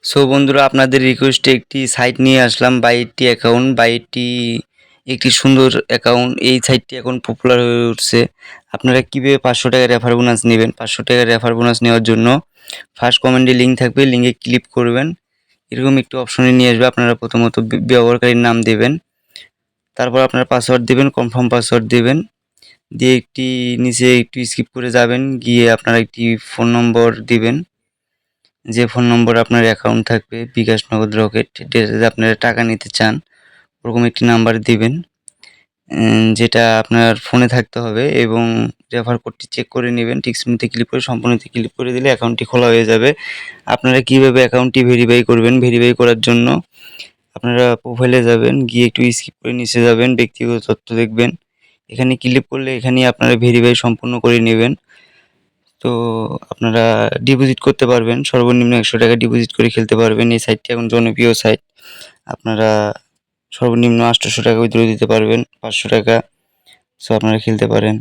So বন্ধুরা, আপনাদের রিকোয়েস্টে একটি সাইট নিয়ে আসলাম, বাইটটি অ্যাকাউন্ট। বাইটটি একটি সুন্দর অ্যাকাউন্ট। এই সাইটটি এখন পপুলার হয়ে উঠছে। আপনারা কীভাবে 500 টাকা রেফার বোনাস নেবেন? 500 টাকা রেফার বোনাস নেওয়ার জন্য ফার্স্ট কমেন্টে লিঙ্ক থাকবে, লিঙ্কে ক্লিক করবেন। এরকম একটি অপশনে নিয়ে আসবে। আপনারা প্রথমত ব্যবহারকারীর নাম দেবেন, তারপর আপনার পাসওয়ার্ড দেবেন, কনফার্ম পাসওয়ার্ড দেবেন, দিয়ে একটি নিচে একটু স্কিপ করে যাবেন, গিয়ে আপনারা একটি ফোন নম্বর দিবেন। যে ফোন নম্বর আপনার অ্যাকাউন্ট থাকবে, বিকাশ, নগদ, রকেট, যেটাতে আপনারা টাকা নিতে চান, ওরকম একটি নাম্বার দিবেন, যেটা আপনার ফোনে থাকতে হবে, এবং রেফার কোডটি চেক করে নেবেন। টিকসিতে ক্লিক করে সম্পূর্ণতে ক্লিক করে দিলে অ্যাকাউন্টটি খোলা হয়ে যাবে। আপনারা কীভাবে অ্যাকাউন্টটি ভেরিফাই করবেন? ভেরিফাই করার জন্য আপনারা প্রোফাইলে যাবেন, গিয়ে একটু স্কিপ করে নিচে যাবেন, ব্যক্তিগত তথ্য দেখবেন। এখানে ক্লিক করলে এখানেই আপনারা ভেরিফাই সম্পূর্ণ করে নেবেন। তো আপনারা ডিপোজিট করতে পারবেন, সর্বনিম্ন 100 টাকা ডিপোজিট করে খেলতে পারবেন। এই সাইটটি এখন জনপ্রিয় সাইট। আপনারা সর্বনিম্ন 800 টাকা উইথড্র দিতে পারবেন, 500 টাকা। সো আপনারা খেলতে পারেন।